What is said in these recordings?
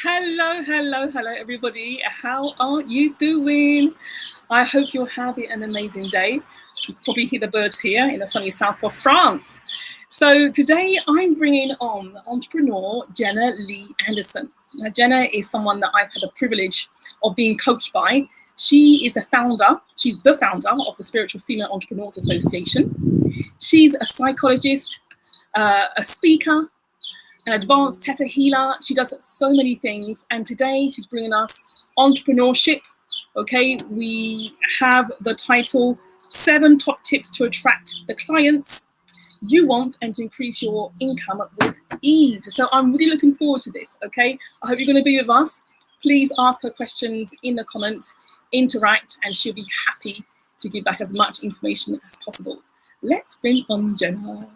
Hello, everybody. How are you doing? I hope you're having an amazing day. You can probably hear the birds here in the sunny south of France. So today I'm bringing on entrepreneur Jenna-Lee Anderson. Now, Jenna is someone that I've had the privilege of being coached by. She is a founder. She's the founder of the Spiritual Female Entrepreneurs Association. She's a psychologist, a speaker, an advanced theta healer. She does so many things, and today she's bringing us entrepreneurship. Okay, we have the title 7 top tips to attract the clients you want and to increase your income with ease. So I'm really looking forward to this. Okay, I hope you're going to be with us. Please ask her questions in the comments, interact, and she'll be happy to give back as much information as possible. Let's bring on Jenna.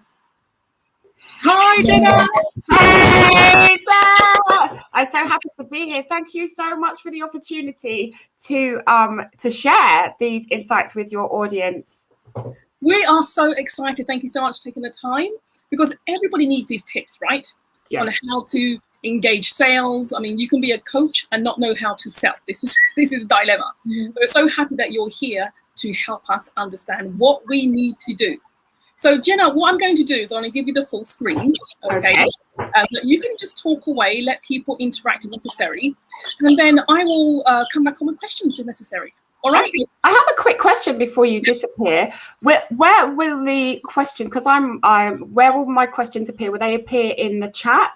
Hi, Jenna. Hey, Sarah. I'm so happy to be here. Thank you so much for the opportunity to share these insights with your audience. We are so excited. Thank you so much for taking the time, because everybody needs these tips, right? Yes. On how to engage sales. I mean, you can be a coach and not know how to sell. This is dilemma. Mm-hmm. So we're so happy that you're here to help us understand what we need to do. So Jenna, what I'm going to do is I'm going to give you the full screen, okay? So you can just talk away, let people interact if necessary, and then I will come back on with questions if necessary. All right? I have a quick question before you disappear. Where will the question, because where will my questions appear? Will they appear in the chat?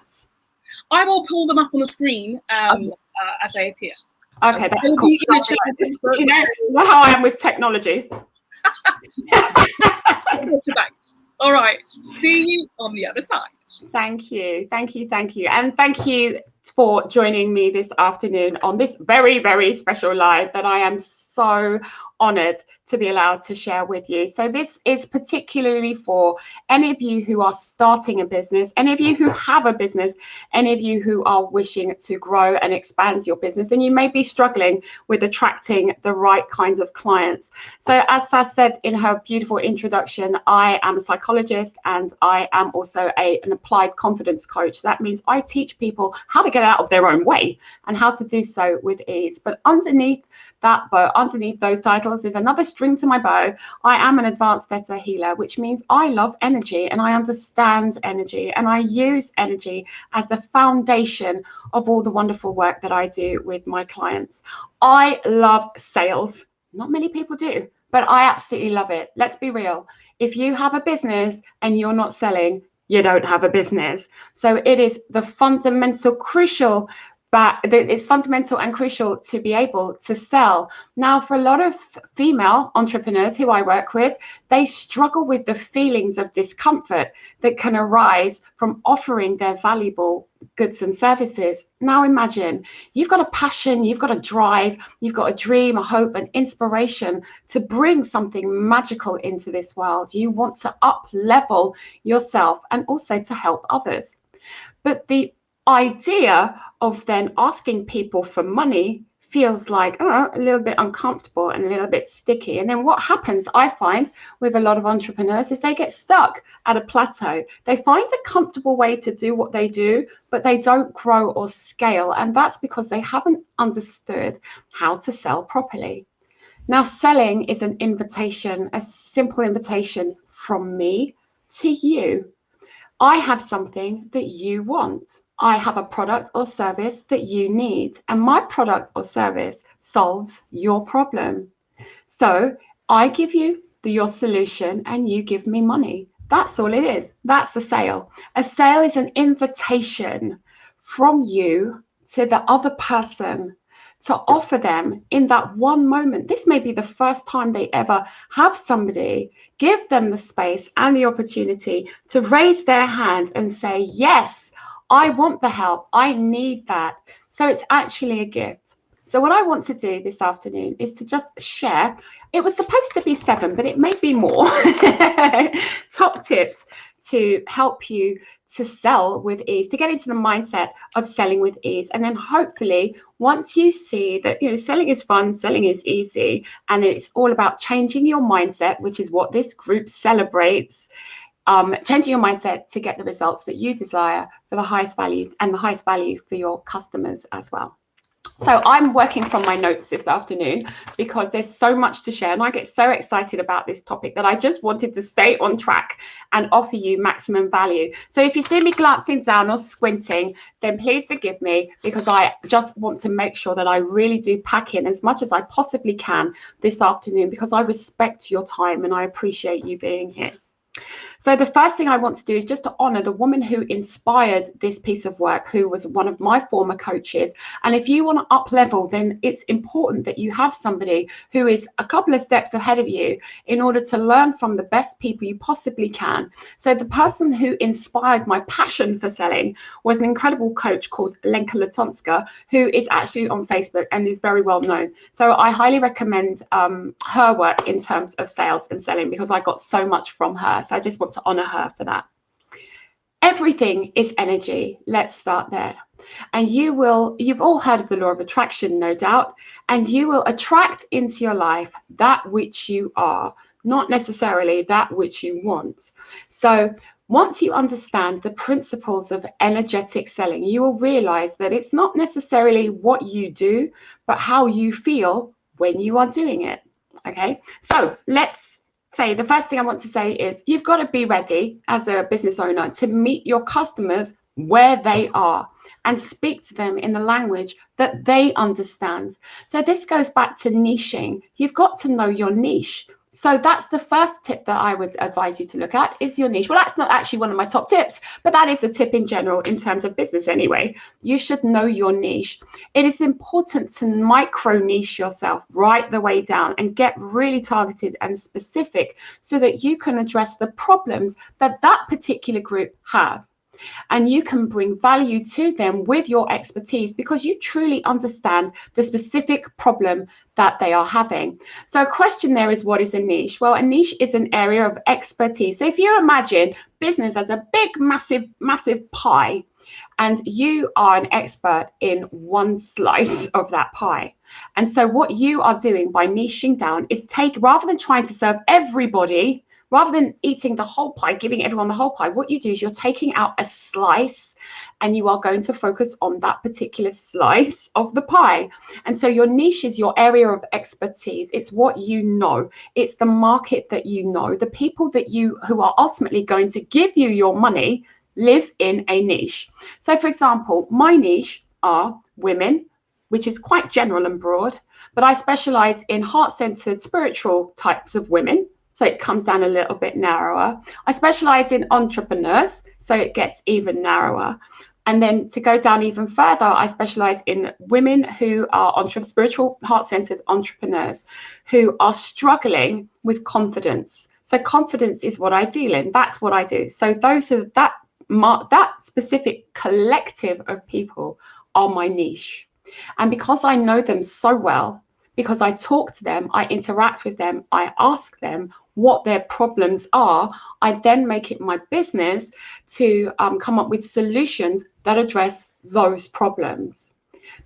I will pull them up on the screen as they appear. Okay, that's cool. You know how I am with technology. All right, see you on the other side. Thank you. And thank you for joining me this afternoon on this very, very special live that I am so honored to be allowed to share with you. So this is particularly for any of you who are starting a business, any of you who have a business, any of you who are wishing to grow and expand your business, and you may be struggling with attracting the right kinds of clients. So as Saz said in her beautiful introduction, I am a psychologist and I am also an applied confidence coach. That means I teach people how to get out of their own way and how to do so with ease. But underneath that bow, underneath those titles, is another string to my bow. I am an advanced theta healer, which means I love energy and I understand energy, and I use energy as the foundation of all the wonderful work that I do with my clients. I love sales. Not many people do, but I absolutely love it. Let's be real. If you have a business and you're not selling, you don't have a business. So it is the fundamental, crucial, but it's fundamental and crucial to be able to sell. Now, for a lot of female entrepreneurs who I work with, they struggle with the feelings of discomfort that can arise from offering their valuable goods and services. Now imagine you've got a passion, you've got a drive, you've got a dream, a hope, an inspiration to bring something magical into this world. You want to up-level yourself and also to help others. But the idea of then asking people for money feels like a little bit uncomfortable and a little bit sticky. And then what happens, I find, with a lot of entrepreneurs is they get stuck at a plateau. They find a comfortable way to do what they do, but they don't grow or scale. And that's because they haven't understood how to sell properly. Now, selling is an invitation, a simple invitation from me to you. I have something that you want. I have a product or service that you need, and my product or service solves your problem. So I give you your solution and you give me money. That's all it is. That's a sale. A sale is an invitation from you to the other person to offer them in that one moment. This may be the first time they ever have somebody. Give them the space and the opportunity to raise their hand and say, yes, I want the help. I need that. So it's actually a gift. So what I want to do this afternoon is to just share. It was supposed to be 7, but it may be more. Top tips to help you to sell with ease, to get into the mindset of selling with ease. And then hopefully, once you see that, selling is fun, selling is easy, and it's all about changing your mindset, which is what this group celebrates, changing your mindset to get the results that you desire for the highest value and the highest value for your customers as well. So I'm working from my notes this afternoon because there's so much to share, and I get so excited about this topic that I just wanted to stay on track and offer you maximum value. So if you see me glancing down or squinting, then please forgive me, because I just want to make sure that I really do pack in as much as I possibly can this afternoon, because I respect your time and I appreciate you being here. So the first thing I want to do is just to honor the woman who inspired this piece of work, who was one of my former coaches. And if you want to up level, then it's important that you have somebody who is a couple of steps ahead of you in order to learn from the best people you possibly can. So the person who inspired my passion for selling was an incredible coach called Lenka Latonska, who is actually on Facebook and is very well known. So I highly recommend her work in terms of sales and selling, because I got so much from her. So I just want to honor her for that. Everything is energy. Let's start there. And you've all heard of the law of attraction, no doubt, and you will attract into your life that which you are, not necessarily that which you want. So once you understand the principles of energetic selling, you will realize that it's not necessarily what you do, but how you feel when you are doing it. Okay, so let's say the first thing I want to say is you've got to be ready as a business owner to meet your customers where they are and speak to them in the language that they understand. So this goes back to niching. You've got to know your niche. So that's the first tip that I would advise you to look at, is your niche. Well, that's not actually one of my top tips, but that is a tip in general in terms of business anyway. You should know your niche. It is important to micro niche yourself right the way down and get really targeted and specific so that you can address the problems that that particular group have. And you can bring value to them with your expertise because you truly understand the specific problem that they are having. So a question there is, what is a niche? Well, a niche is an area of expertise. So if you imagine business as a big, massive pie, and you are an expert in one slice of that pie. And so what you are doing by niching down is rather than trying to serve everybody, rather than eating the whole pie, giving everyone the whole pie, what you do is you're taking out a slice and you are going to focus on that particular slice of the pie. And so your niche is your area of expertise. It's what you know. It's the market that you know. The people who are ultimately going to give you your money live in a niche. So for example, my niche are women, which is quite general and broad, but I specialize in heart-centered spiritual types of women. So it comes down a little bit narrower. I specialize in entrepreneurs, so it gets even narrower. And then to go down even further, I specialize in women who are spiritual, heart-centered entrepreneurs who are struggling with confidence. So confidence is what I deal in. That's what I do. So that specific collective of people are my niche. And because I know them so well, because I talk to them, I interact with them, I ask them what their problems are, I then make it my business to come up with solutions that address those problems.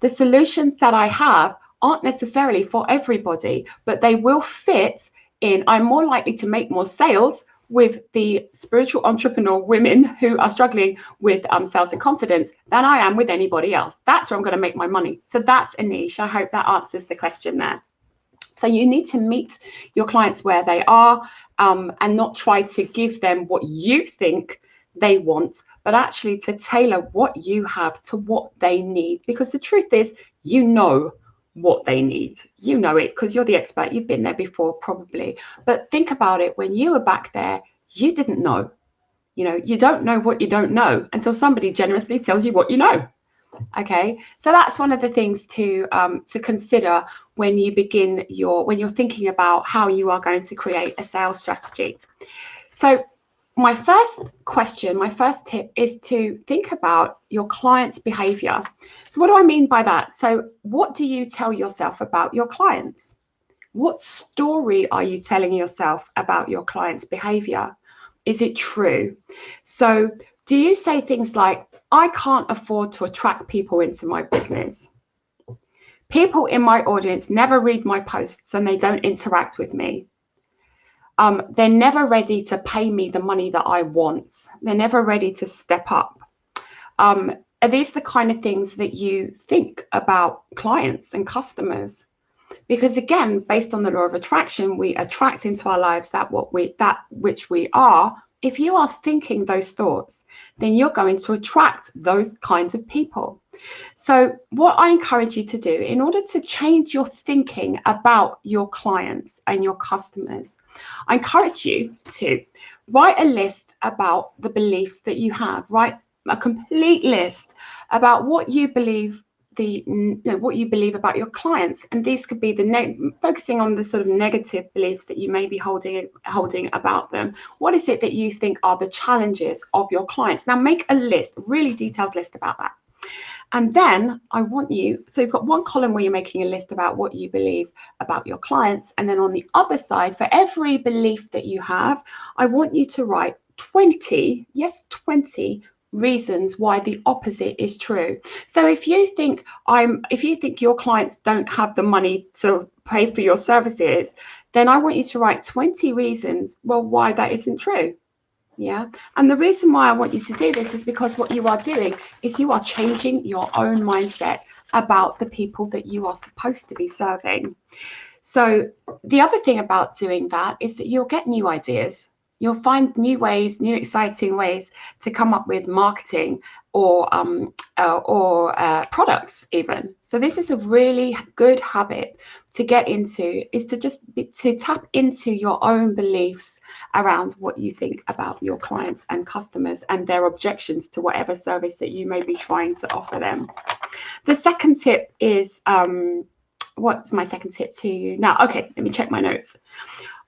The solutions that I have aren't necessarily for everybody, but they will fit in. I'm more likely to make more sales with the spiritual entrepreneur women who are struggling with sales and confidence than I am with anybody else. That's where I'm going to make my money. So that's a niche. I hope that answers the question there. So you need to meet your clients where they are and not try to give them what you think they want, but actually to tailor what you have to what they need. Because the truth is, you know what they need. You know it because you're the expert. You've been there before, probably. But think about it. When you were back there, you didn't know. You know, you don't know what you don't know until somebody generously tells you what you know. Okay, so that's one of the things to consider when you when you're thinking about how you are going to create a sales strategy. So my first tip is to think about your client's behavior. So what do I mean by that? So what do you tell yourself about your clients? What story are you telling yourself about your client's behavior? Is it true? So do you say things like, I can't afford to attract people into my business. People in my audience never read my posts and they don't interact with me. They're never ready to pay me the money that I want. They're never ready to step up. Are these the kind of things that you think about clients and customers? Because again, based on the law of attraction, we attract into our lives that which we are. If you are thinking those thoughts, then you're going to attract those kinds of people. So what I encourage you to do in order to change your thinking about your clients and your customers, I encourage you to write a list about the beliefs that you have. Write a complete list about what you believe what you believe about your clients, and these could be focusing on the sort of negative beliefs that you may be holding about them. What is it that you think are the challenges of your clients? Now make a list, a really detailed list about that. And then I want you, so you've got one column where you're making a list about what you believe about your clients, and then on the other side, for every belief that you have, I want you to write 20 reasons why the opposite is true. So if you think your clients don't have the money to pay for your services, then I want you to write 20 reasons, well, why that isn't true. Yeah. And the reason why I want you to do this is because what you are doing is you are changing your own mindset about the people that you are supposed to be serving. So the other thing about doing that is that you'll get new ideas. You'll find new ways, new exciting ways to come up with marketing or products even. So this is a really good habit to get into, is to tap into your own beliefs around what you think about your clients and customers and their objections to whatever service that you may be trying to offer them. The second tip is, what's my second tip to you? Now, okay, let me check my notes.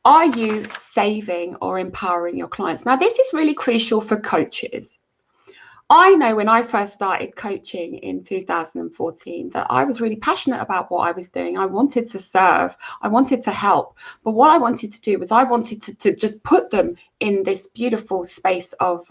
Are you saving or empowering your clients? Now, this is really crucial for coaches. I know when I first started coaching in 2014 that I was really passionate about what I was doing. I wanted to serve, I wanted to help. But what I wanted to do was I wanted to just put them in this beautiful space of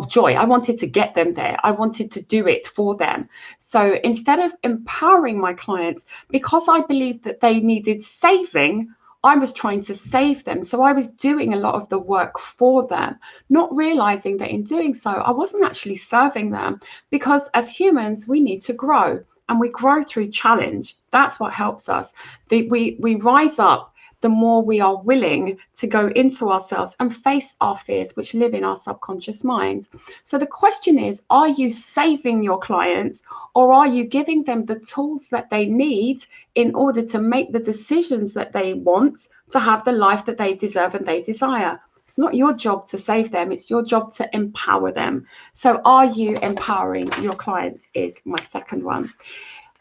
joy. I wanted to get them there. I wanted to do it for them. So instead of empowering my clients, because I believed that they needed saving, I was trying to save them. So I was doing a lot of the work for them, not realizing that in doing so, I wasn't actually serving them, because as humans, we need to grow, and we grow through challenge. That's what helps us. We rise up the more we are willing to go into ourselves and face our fears, which live in our subconscious mind. So the question is, are you saving your clients, or are you giving them the tools that they need in order to make the decisions that they want to have the life that they deserve and they desire? It's not your job to save them. It's your job to empower them. So are you empowering your clients is my second one.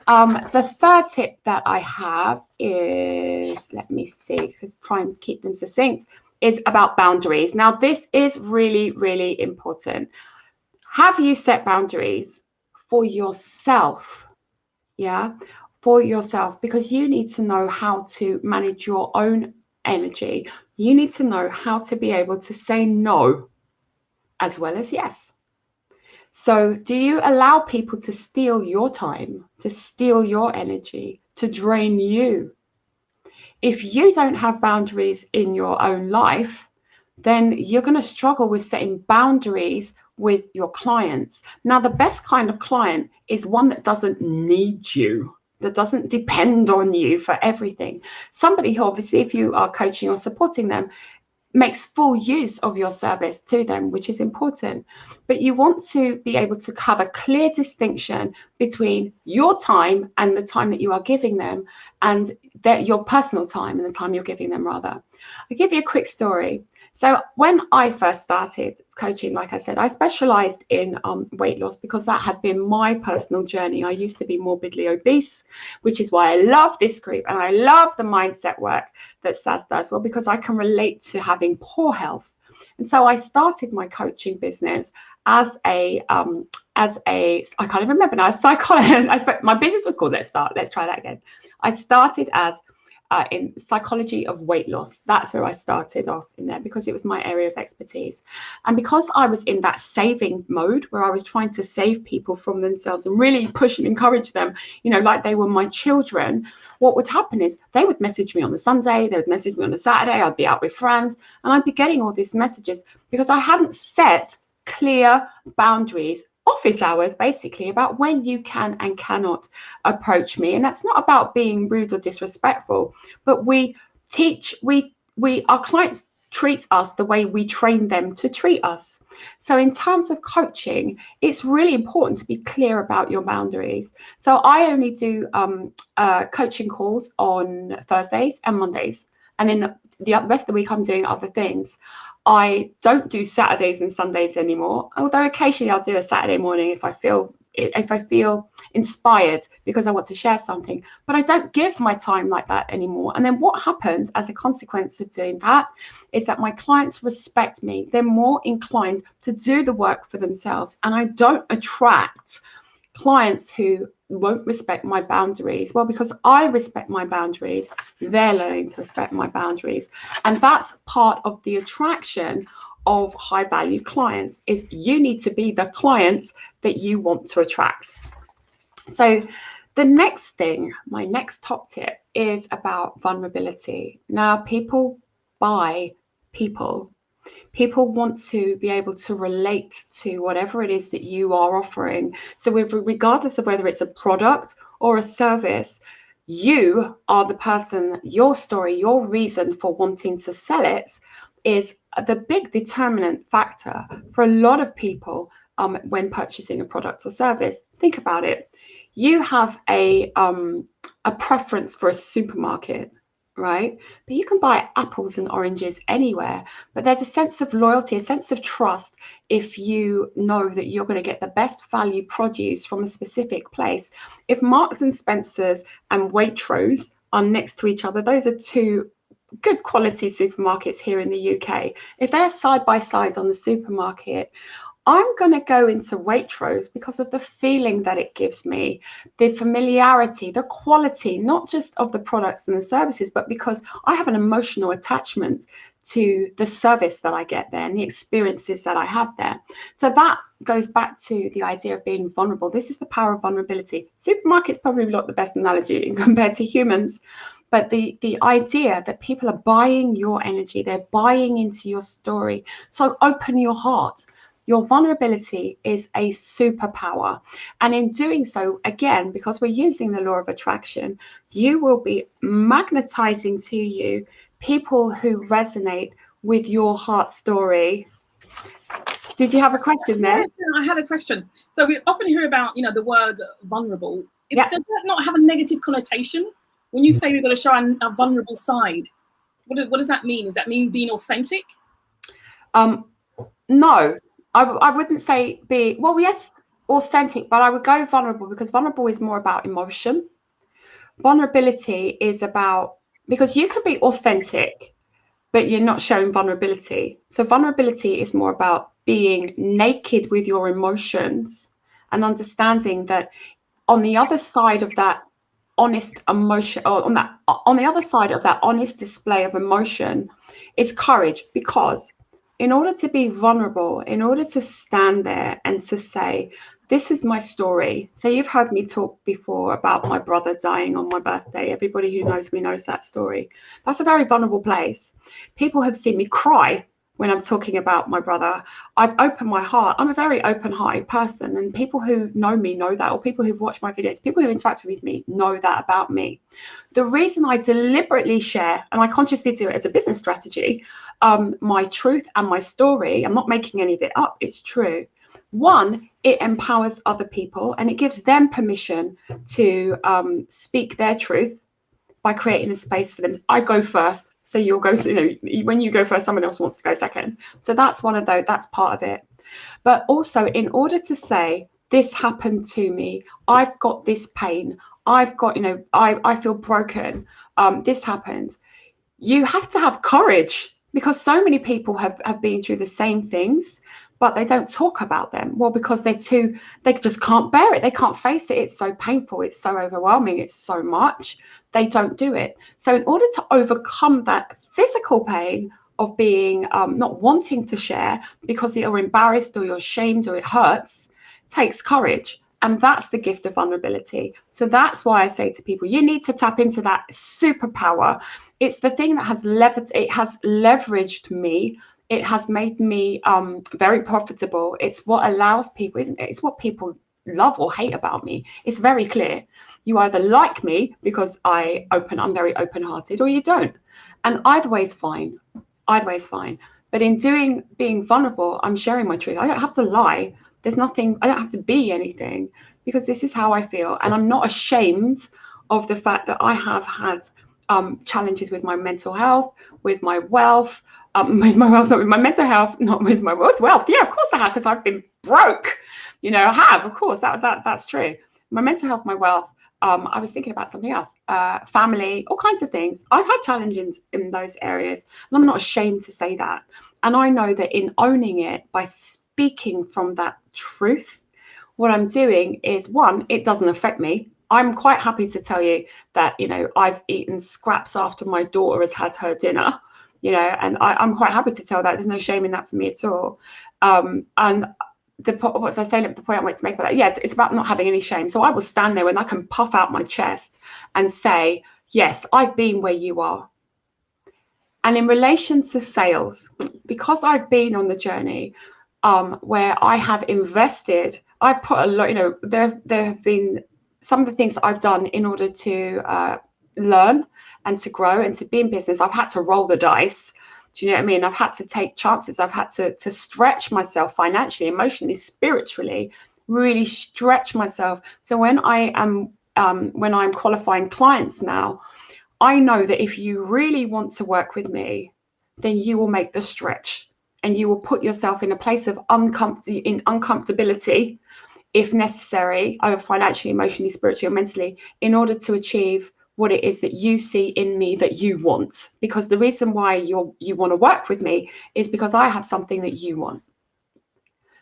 The third tip that I have is, let me see, let's try and keep them succinct, is about boundaries. Now, this is really, really important. Have you set boundaries for yourself? Yeah, for yourself, because you need to know how to manage your own energy. You need to know how to be able to say no as well as yes. So do you allow people to steal your time, to steal your energy, to drain you? If you don't have boundaries in your own life, then you're going to struggle with setting boundaries with your clients. Now, the best kind of client is one that doesn't need you, that doesn't depend on you for everything. Somebody who, obviously, if you are coaching or supporting them, makes full use of your service to them, which is important. But you want to be able to have a clear distinction between your time and the time that you are giving them, and your personal time and the time you're giving them, rather. I'll give you a quick story. So when I first started coaching, like I said, I specialized in weight loss because that had been my personal journey. I used to be morbidly obese, which is why I love this group and I love the mindset work that Saz does, well, because I can relate to having poor health. And so I started my coaching business as I can't even remember now, a psychologist. My business was called Let's Try That Again. I started as in psychology of weight loss. That's where I started off in there because it was my area of expertise. And because I was in that saving mode where I was trying to save people from themselves and really push and encourage them, you know, like they were my children, what would happen is they would message me on the Sunday, they would message me on the Saturday, I'd be out with friends, and I'd be getting all these messages because I hadn't set clear boundaries, office hours basically, about when you can and cannot approach me. And that's not about being rude or disrespectful, but our clients treat us the way we train them to treat us. So in terms of coaching, it's really important to be clear about your boundaries. So I only do coaching calls on Thursdays and Mondays, and then the rest of the week I'm doing other things. I don't do Saturdays and Sundays anymore, although occasionally I'll do a Saturday morning if I feel inspired because I want to share something, but I don't give my time like that anymore. And then what happens as a consequence of doing that is that my clients respect me. They're more inclined to do the work for themselves, and I don't attract clients who won't respect my boundaries. Well, because I respect my boundaries, they're learning to respect my boundaries. And that's part of the attraction of high value clients, is you need to be the client that you want to attract. So the next thing, my next top tip, is about vulnerability. Now, people buy people. People want to be able to relate to whatever it is that you are offering. So regardless of whether it's a product or a service, you are the person, your story, your reason for wanting to sell it is the big determinant factor for a lot of people when purchasing a product or service. Think about it. You have a preference for a supermarket, right? But you can buy apples and oranges anywhere. But there's a sense of loyalty, a sense of trust if you know that you're going to get the best value produce from a specific place. If Marks and Spencer's and Waitrose are next to each other, those are two good quality supermarkets here in the UK. If they're side by side on the supermarket, I'm going to go into Waitrose because of the feeling that it gives me, the familiarity, the quality, not just of the products and the services, but because I have an emotional attachment to the service that I get there and the experiences that I have there. So that goes back to the idea of being vulnerable. This is the power of vulnerability. Supermarket's probably not the best analogy compared to humans, but the idea that people are buying your energy, they're buying into your story. So open your heart. Your vulnerability is a superpower. And in doing so, again, because we're using the law of attraction, you will be magnetizing to you people who resonate with your heart story. Did you have a question there? Yes, I had a question. So we often hear about, the word vulnerable. Does that not have a negative connotation? When you say we've got to show a vulnerable side, what does that mean? Does that mean being authentic? No. I wouldn't say yes, authentic, but I would go vulnerable, because vulnerable is more about emotion. Vulnerability is about, because you can be authentic, but you're not showing vulnerability. So vulnerability is more about being naked with your emotions and understanding that on the other side of that honest emotion, or on the other side of that honest display of emotion is courage. Because in order to be vulnerable, in order to stand there and to say, this is my story. So you've heard me talk before about my brother dying on my birthday. Everybody who knows me knows that story. That's a very vulnerable place. People have seen me cry when I'm talking about my brother. I've opened my heart. I'm a very open-hearted person, and people who know me know that, or people who've watched my videos, people who interact with me know that about me. The reason I deliberately share, and I consciously do it as a business strategy, my truth and my story, I'm not making any of it up, it's true. One, it empowers other people and it gives them permission to speak their truth by creating a space for them. I go first, so you'll go, when you go first, someone else wants to go second. So that's one of those, that's part of it. But also, in order to say, this happened to me, I've got this pain, I've got, I feel broken, this happened, you have to have courage, because so many people have been through the same things, but they don't talk about them. Well, because they just can't bear it. They can't face it. It's so painful. It's so overwhelming. It's so much they don't do it. So in order to overcome that physical pain of being not wanting to share because you're embarrassed or you're ashamed or it hurts, takes courage. And that's the gift of vulnerability. So that's why I say to people, you need to tap into that superpower. It's the thing that has leveraged me. It has made me very profitable. It's what allows people, it's what people love or hate about me. It's very clear. You either like me because I'm very open-hearted, or you don't. And either way is fine. Either way is fine. But in being vulnerable, I'm sharing my truth. I don't have to lie. There's nothing, I don't have to be anything, because this is how I feel. And I'm not ashamed of the fact that I have had challenges with my mental health, with my wealth, not with my mental health, not with my wealth. Yeah, of course I have, because I've been broke. I have, of course, that's true. My mental health, my wealth. I was thinking about something else, family, all kinds of things. I've had challenges in those areas, and I'm not ashamed to say that. And I know that in owning it, by speaking from that truth, what I'm doing is, one, it doesn't affect me. I'm quite happy to tell you that, I've eaten scraps after my daughter has had her dinner, and I'm quite happy to tell that. There's no shame in that for me at all. And the point I want to make about that, yeah, it's about not having any shame. So I will stand there and I can puff out my chest and say, yes, I've been where you are. And in relation to sales, because I've been on the journey where I have invested, I put a lot, there have been some of the things that I've done in order to learn and to grow and to be in business. I've had to roll the dice. Do you know what I mean? I've had to take chances. I've had to stretch myself financially, emotionally, spiritually, really stretch myself. So when I'm qualifying clients now, I know that if you really want to work with me, then you will make the stretch, and you will put yourself in a place of uncomfortability, if necessary, either financially, emotionally, spiritually, or mentally, in order to achieve what it is that you see in me that you want. Because the reason why you want to work with me is because I have something that you want.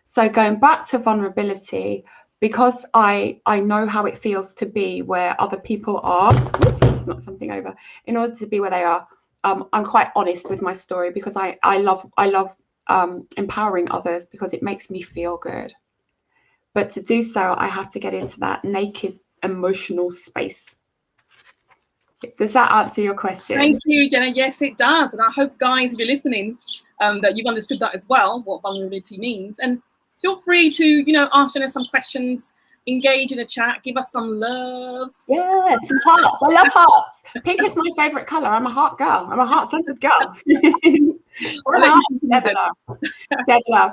So going back to vulnerability, because I know how it feels to be where other people are. Oops, it's not something over. In order to be where they are, I'm quite honest with my story, because I love empowering others, because it makes me feel good. But to do so, I have to get into that naked emotional space. Does that answer your question? Thank you, Jenna. Yes, it does. And I hope, guys, if you're listening, that you've understood that as well, what vulnerability means. And feel free to, ask Jenna some questions, engage in the chat, give us some love. Yeah, some hearts. I love hearts. Pink is my favorite color. I'm a heart girl. I'm a heart-centered girl. Dead love.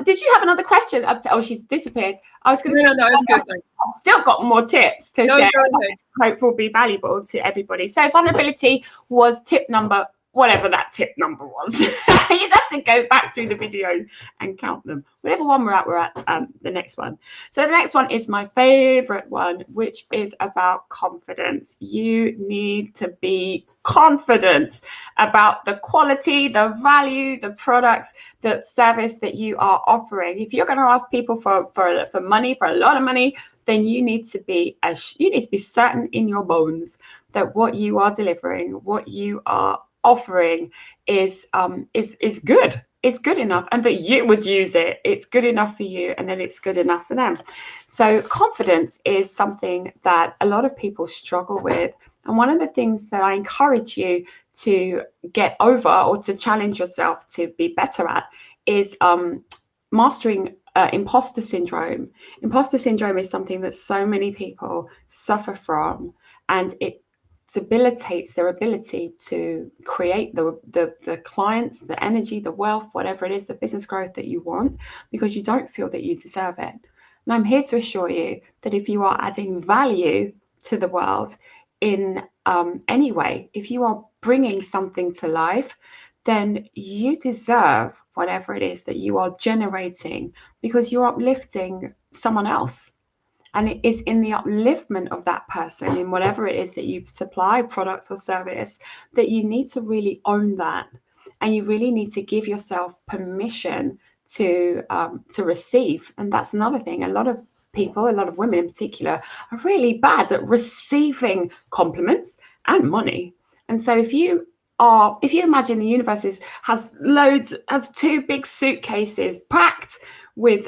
Did you have another question? Oh, she's disappeared. I was going to say, no, it's good. I've still got more tips to share. I hope will be valuable to everybody. So vulnerability was tip number, whatever that tip number was. You'd have to go back through the video and count them. Whatever one we're at the next one. So the next one is my favorite one, which is about confidence. You need to be confident about the quality, the value, the products, the service that you are offering. If you're going to ask people for money, for a lot of money, then you need to be certain in your bones that what you are delivering, what you are offering is good. It's good enough, and that you would use it. It's good enough for you, and then it's good enough for them. So confidence is something that a lot of people struggle with. And one of the things that I encourage you to get over, or to challenge yourself to be better at, is mastering imposter syndrome. Imposter syndrome is something that so many people suffer from, and it debilitates their ability to create the clients, the energy, the wealth, whatever it is, the business growth that you want, because you don't feel that you deserve it. And I'm here to assure you that if you are adding value to the world in any way, if you are bringing something to life, then you deserve whatever it is that you are generating, because you're uplifting someone else. And it is in the upliftment of that person, in whatever it is that you supply, products or service, that you need to really own that. And you really need to give yourself permission to receive. And that's another thing. A lot of people, a lot of women in particular, are really bad at receiving compliments and money. And so if you imagine the universe has 2 big suitcases packed with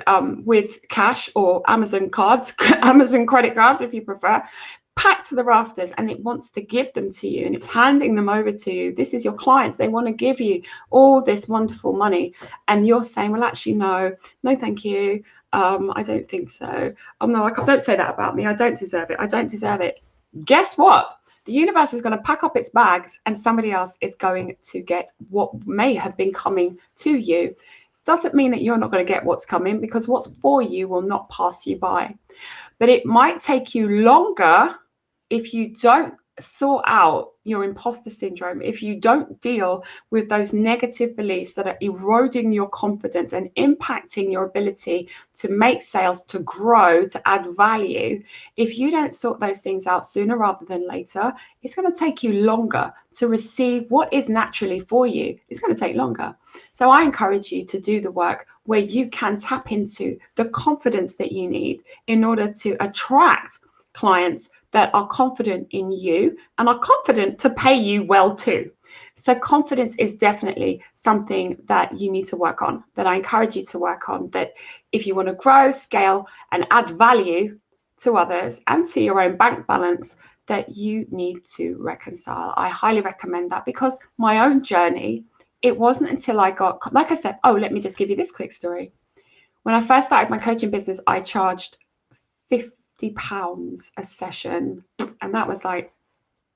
cash or Amazon cards, Amazon credit cards if you prefer, packed to the rafters, and it wants to give them to you, and it's handing them over to you. This is your clients. They want to give you all this wonderful money, and you're saying, well, actually, no, thank you. I don't think so. Oh no, don't say that about me. I don't deserve it. I don't deserve it. Guess what? The universe is going to pack up its bags, and somebody else is going to get what may have been coming to you. Doesn't mean that you're not going to get what's coming, because what's for you will not pass you by. But it might take you longer if you don't sort out your imposter syndrome, if you don't deal with those negative beliefs that are eroding your confidence and impacting your ability to make sales, to grow, to add value. If you don't sort those things out sooner rather than later, it's going to take you longer to receive what is naturally for you. It's going to take longer. So I encourage you to do the work where you can tap into the confidence that you need in order to attract clients that are confident in you and are confident to pay you well too. So confidence is definitely something that you need to work on, that I encourage you to work on, that if you want to grow, scale, and add value to others and to your own bank balance, that you need to reconcile. I highly recommend that, because my own journey, it wasn't until I got, like I said, let me just give you this quick story. When I first started my coaching business, I charged £50 a session, and that was like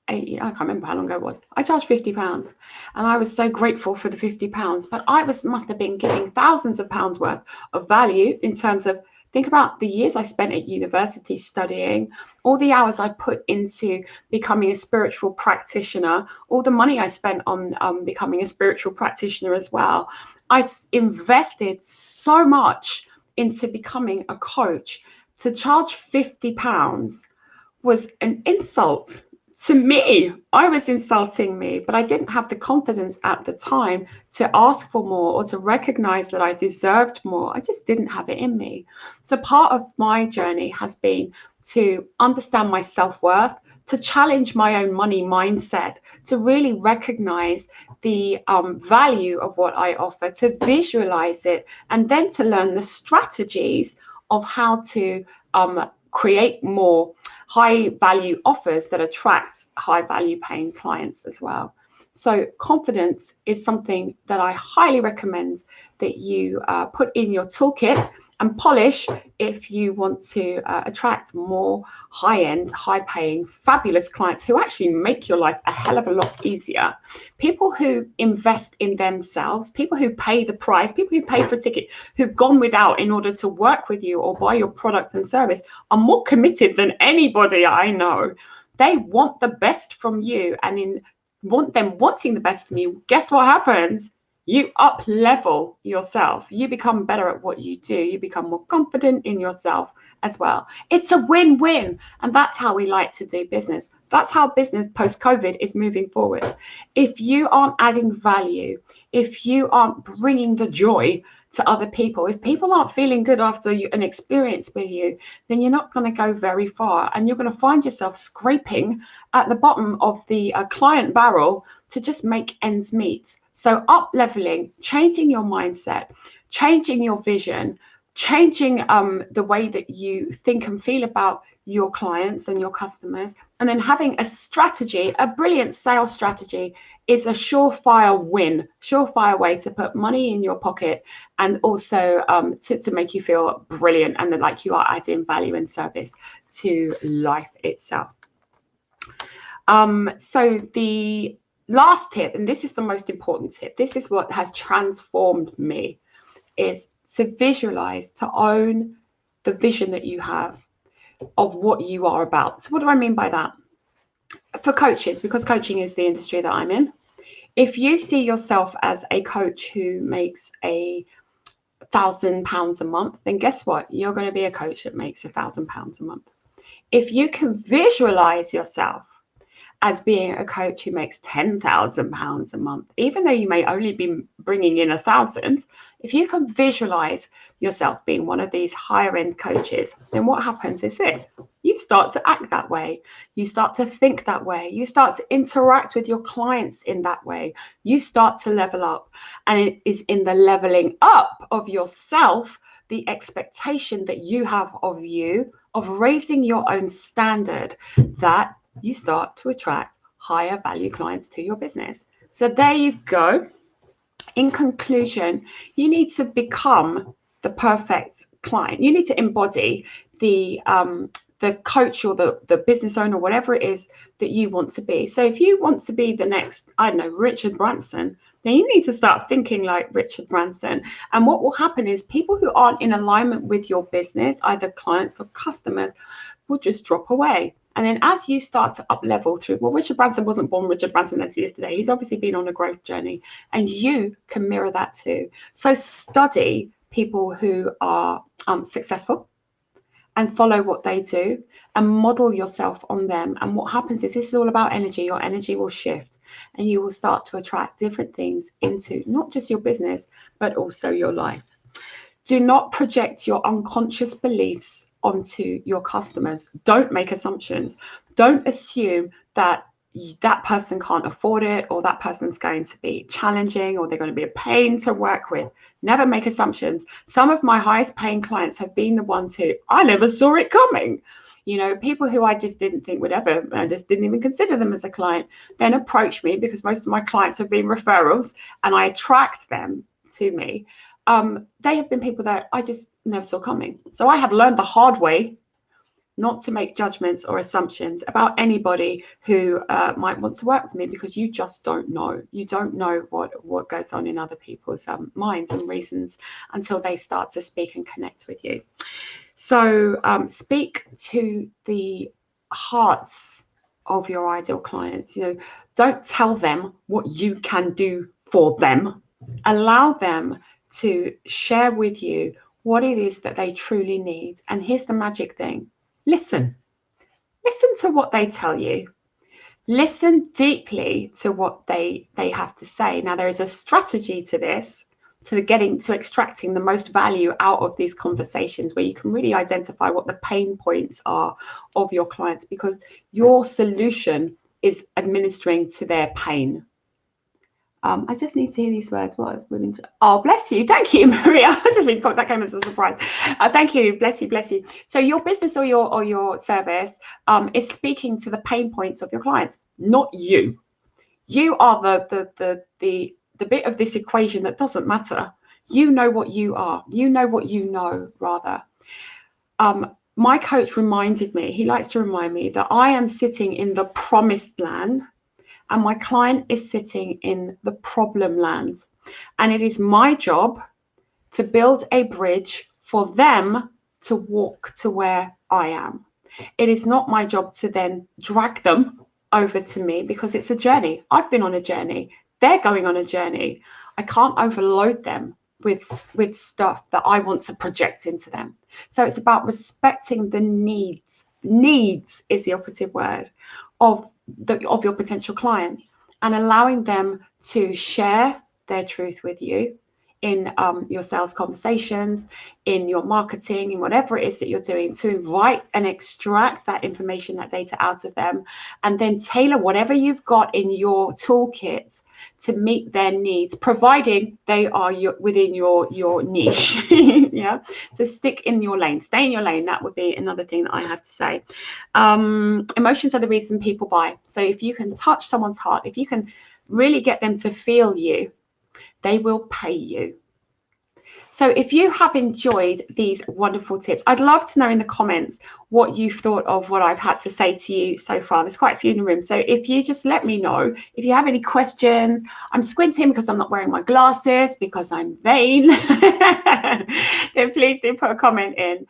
I can't remember how long ago it was. I charged £50, and I was so grateful for the £50, but I must have been giving thousands of pounds worth of value in terms of, think about the years I spent at university studying, all the hours I put into becoming a spiritual practitioner, all the money I spent on becoming a spiritual practitioner as well. I invested so much into becoming a coach. To charge £50 was an insult to me. I was insulting me, but I didn't have the confidence at the time to ask for more or to recognize that I deserved more. I just didn't have it in me. So part of my journey has been to understand my self-worth, to challenge my own money mindset, to really recognize the value of what I offer, to visualize it, and then to learn the strategies of how to create more high value offers that attract high value paying clients as well. So confidence is something that I highly recommend that you put in your toolkit and polish if you want to attract more high-end, high-paying, fabulous clients who actually make your life a hell of a lot easier. People who invest in themselves, people who pay the price, people who pay for a ticket, who've gone without in order to work with you or buy your products and service, are more committed than anybody I know. They want the best from you, and in wanting the best from you, guess what happens? You up level yourself. You become better at what you do. You become more confident in yourself as well. It's a win-win. And that's how we like to do business. That's how business post-COVID is moving forward. If you aren't adding value, if you aren't bringing the joy to other people, if people aren't feeling good after an experience with you, then you're not going to go very far. And you're going to find yourself scraping at the bottom of the client barrel to just make ends meet. So up leveling, changing your mindset, changing your vision, changing the way that you think and feel about your clients and your customers, and then having a strategy, a brilliant sales strategy, is a surefire win, surefire way to put money in your pocket, and also to make you feel brilliant and that like you are adding value and service to life itself. So the last tip, and this is the most important tip, this is what has transformed me, is to visualize, to own the vision that you have of what you are about. So what do I mean by that? For coaches, because coaching is the industry that I'm in, if you see yourself as a coach who makes £1,000 a month, then guess what? You're going to be a coach that makes £1,000 a month. If you can visualize yourself as being a coach who makes £10,000 a month, even though you may only be bringing in 1,000. If you can visualize yourself being one of these higher end coaches, then what happens is this: you start to act that way, you start to think that way, you start to interact with your clients in that way, you start to level up. And it is in the leveling up of yourself, the expectation that you have of you, of raising your own standard, that you start to attract higher value clients to your business. So there you go. In conclusion, you need to become the perfect client. You need to embody the coach or the business owner, whatever it is that you want to be. So if you want to be the next, I don't know, Richard Branson, then you need to start thinking like Richard Branson. And what will happen is people who aren't in alignment with your business, either clients or customers, will just drop away. And then as you start to up level through, well, Richard Branson wasn't born Richard Branson as he is today. He's obviously been on a growth journey, and you can mirror that too. So study people who are successful and follow what they do and model yourself on them. And what happens is, this is all about energy. Your energy will shift and you will start to attract different things into not just your business, but also your life. Do not project your unconscious beliefs onto your customers. Don't make assumptions. Don't assume that that person can't afford it, or that person's going to be challenging, or they're going to be a pain to work with. Never make assumptions. Some of my highest paying clients have been the ones who I never saw it coming. You know, people who I just didn't think would ever, I just didn't even consider them as a client, then approach me, because most of my clients have been referrals and I attract them to me. They have been people that I just never saw coming. So I have learned the hard way not to make judgments or assumptions about anybody who might want to work with me, because you just don't know. You don't know what goes on in other people's minds and reasons until they start to speak and connect with you. So speak to the hearts of your ideal clients. You know, don't tell them what you can do for them. Allow them to share with you what it is that they truly need. And here's the magic thing: listen to what they tell you. Listen deeply to what they have to say. Now, there is a strategy to this, to extracting the most value out of these conversations, where you can really identify what the pain points are of your clients, because your solution is administering to their pain. I just need to hear these words. Oh, bless you. Thank you, Maria. I just mean that came as a surprise. Thank you. Bless you. Bless you. So your business or your service is speaking to the pain points of your clients, not you. You are the bit of this equation that doesn't matter. You know what you are. You know what you know, rather. My coach reminded me, he likes to remind me, that I am sitting in the promised land and my client is sitting in the problem land. And it is my job to build a bridge for them to walk to where I am. It is not my job to then drag them over to me, because it's a journey. I've been on a journey. They're going on a journey. I can't overload them with stuff that I want to project into them. So it's about respecting the needs. Needs is the operative word of your potential client, and allowing them to share their truth with you in your sales conversations, in your marketing, in whatever it is that you're doing, to invite and extract that information, that data out of them, and then tailor whatever you've got in your toolkit to meet their needs, providing they are within your niche. Yeah, so stick in your lane, stay in your lane. That would be another thing that I have to say. Emotions are the reason people buy. So if you can touch someone's heart, if you can really get them to feel you, they will pay you. So if you have enjoyed these wonderful tips, I'd love to know in the comments what you've thought of what I've had to say to you so far. There's quite a few in the room. So if you just let me know, if you have any questions. I'm squinting because I'm not wearing my glasses, because I'm vain. then please do put a comment in.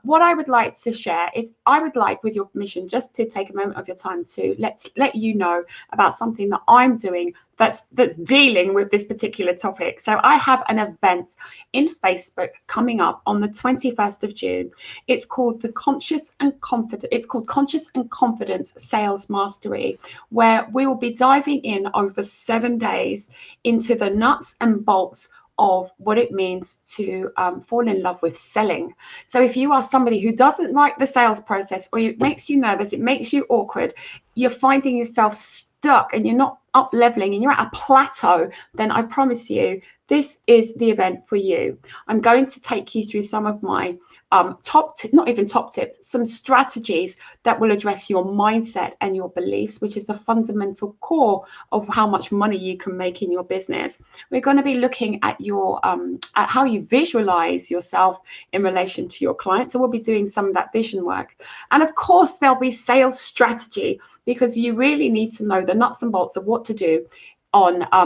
What I would like to share is, I would like, with your permission, just to take a moment of your time to let you know about something that I'm doing that's dealing with this particular topic. So I have an event in Facebook coming up on the 21st of June. It's called Conscious and Confidence Sales Mastery, where we will be diving in over 7 days into the nuts and bolts of what it means to fall in love with selling. So if you are somebody who doesn't like the sales process, or it makes you nervous, it makes you awkward, you're finding yourself stuck and you're not up leveling and you're at a plateau, then I promise you, this is the event for you. I'm going to take you through some of my some strategies that will address your mindset and your beliefs, which is the fundamental core of how much money you can make in your business. We're going to be looking at your at how you visualize yourself in relation to your clients. So we'll be doing some of that vision work. And of course, there'll be sales strategy, because you really need to know the nuts and bolts of what to do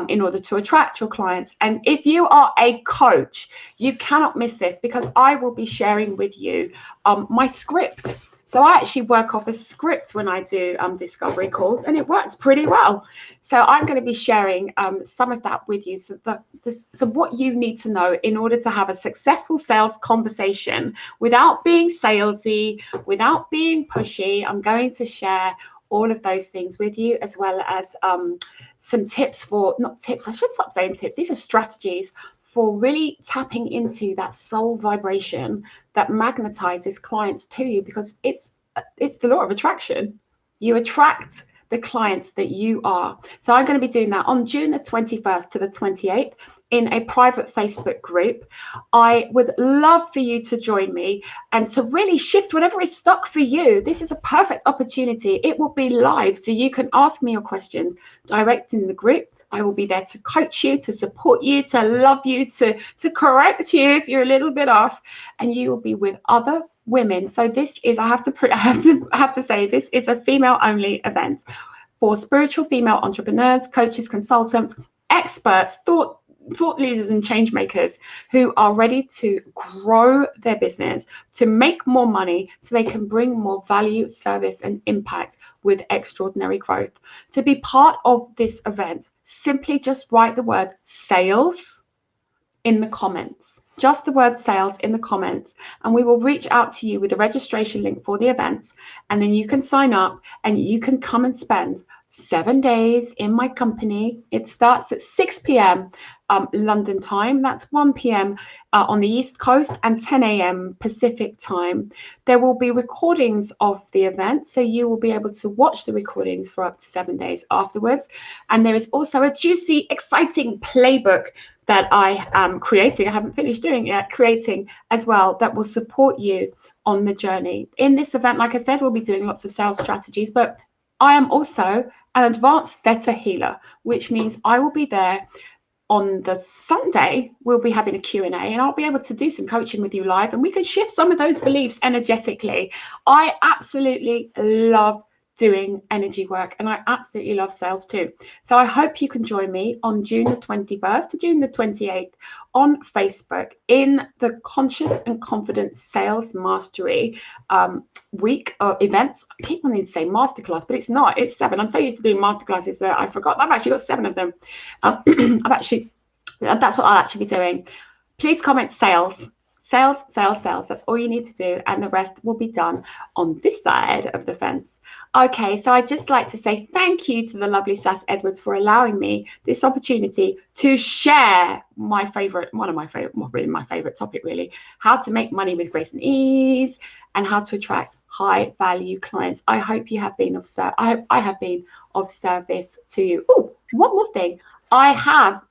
in order to attract your clients. And if you are a coach, you cannot miss this, because I will be sharing with you my script. So I actually work off a script when I do discovery calls, and it works pretty well. So I'm going to be sharing some of that with you, so what you need to know in order to have a successful sales conversation without being salesy, without being pushy. I'm going to share all of those things with you, as well as some tips I should stop saying tips. These are strategies for really tapping into that soul vibration that magnetizes clients to you, because it's the law of attraction. You attract the clients that you are. So I'm going to be doing that on June the 21st to the 28th in a private Facebook group. I would love for you to join me and to really shift whatever is stuck for you. This is a perfect opportunity. It will be live, so you can ask me your questions direct in the group. I will be there to coach you, to support you, to love you, to correct you if you're a little bit off, and you will be with other women. So this is, I have to say, this is a female-only event for spiritual female entrepreneurs, coaches, consultants, experts, thought leaders and change makers who are ready to grow their business, to make more money so they can bring more value, service and impact with extraordinary growth. To be part of this event, simply just write the word sales in the comments, just the word sales in the comments, and we will reach out to you with a registration link for the events, and then you can sign up and you can come and spend 7 days in my company. It starts at 6 p.m. London time. That's 1 p.m. On the East Coast and 10 a.m. Pacific time. There will be recordings of the event, so you will be able to watch the recordings for up to 7 days afterwards. And there is also a juicy, exciting playbook that I am creating. I haven't finished doing it yet, creating as well, that will support you on the journey. In this event, like I said, we'll be doing lots of sales strategies, but I am also an advanced theta healer, which means I will be there on the Sunday. We'll be having a Q&A, and I'll be able to do some coaching with you live, and we can shift some of those beliefs energetically. I absolutely love doing energy work, and I absolutely love sales too. So I hope you can join me on June the 21st to June the 28th on Facebook in the Conscious and Confident Sales Mastery week of events. People need to say masterclass, but it's not. It's 7. I'm so used to doing masterclasses that I forgot. I've actually got 7 of them. That's what I'll actually be doing. Please comment sales. Sales, sales, sales. That's all you need to do, and the rest will be done on this side of the fence. Okay, so I'd just like to say thank you to the lovely Sass Edwards for allowing me this opportunity to share my favorite, not really my favorite topic really, how to make money with grace and ease, and how to attract high value clients. I hope you have been of I have been of service to you. Oh, one more thing. I have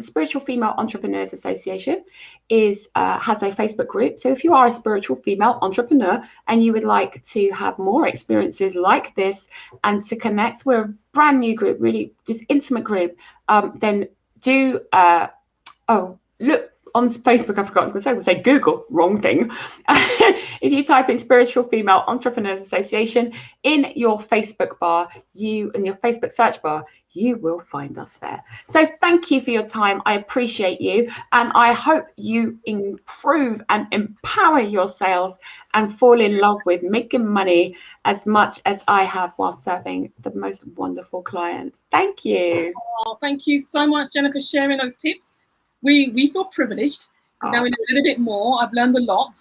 Spiritual Female Entrepreneurs Association has a Facebook group. So if you are a spiritual female entrepreneur and you would like to have more experiences like this and to connect, we're a brand new group, really just intimate group, then do look on Facebook, I forgot, I was going to say Google, wrong thing. If you type in Spiritual Female Entrepreneurs Association in your Facebook bar, in your Facebook search bar, you will find us there. So thank you for your time. I appreciate you. And I hope you improve and empower your sales and fall in love with making money as much as I have while serving the most wonderful clients. Thank you. Oh, thank you so much, Jenna, for sharing those tips. We feel privileged. Now we know a little bit more. I've learned a lot.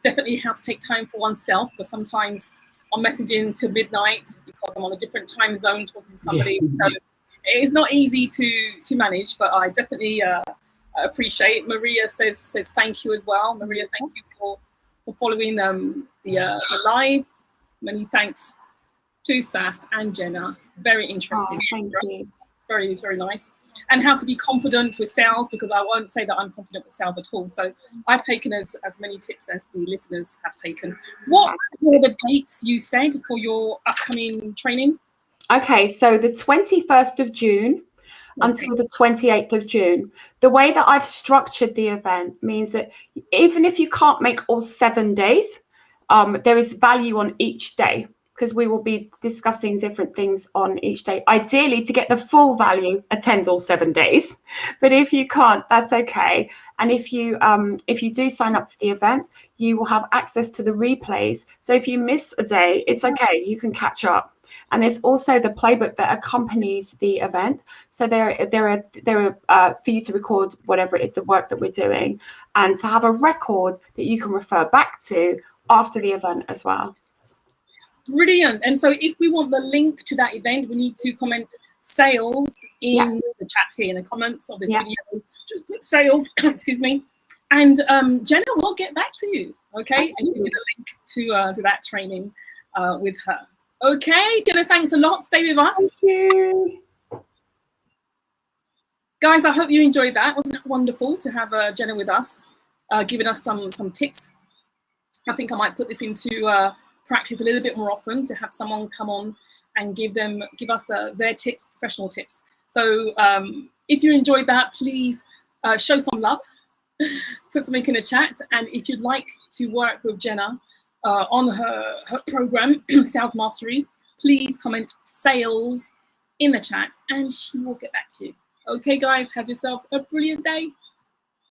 Definitely how to take time for oneself, because sometimes I'm messaging till midnight because I'm on a different time zone talking to somebody. So it's not easy to manage, but I definitely appreciate. Maria says thank you as well. Maria, thank you for following the live. Many thanks to Sass and Jenna. Very interesting. Thank you. Very, very nice. And how to be confident with sales, because I won't say that I'm confident with sales at all. So I've taken as many tips as the listeners have taken. What were the dates you said for your upcoming training? Okay, so the 21st of June until the 28th of June. The way that I've structured the event means that even if you can't make all 7 days, there is value on each day, because we will be discussing different things on each day. Ideally, to get the full value, attend all 7 days. But if you can't, that's okay. And if you do sign up for the event, you will have access to the replays. So if you miss a day, it's okay. You can catch up. And there's also the playbook that accompanies the event. So there are for you to record whatever the work that we're doing, and to have a record that you can refer back to after the event as well. Brilliant. And so if we want the link to that event, we need to comment sales in the chat here in the comments of this video. Just put sales, excuse me. And Jenna will get back to you, okay? Absolutely. And give you the link to that training with her. Okay, Jenna, thanks a lot. Stay with us. Thank you. Guys, I hope you enjoyed that. Wasn't it wonderful to have Jenna with us, giving us some tips? I think I might put this into practice a little bit more often, to have someone come on and give us their tips, professional tips. So if you enjoyed that, please show some love, put something in the chat. And if you'd like to work with Jenna on her program, Sales Mastery, please comment sales in the chat and she will get back to you. Okay, guys, have yourselves a brilliant day.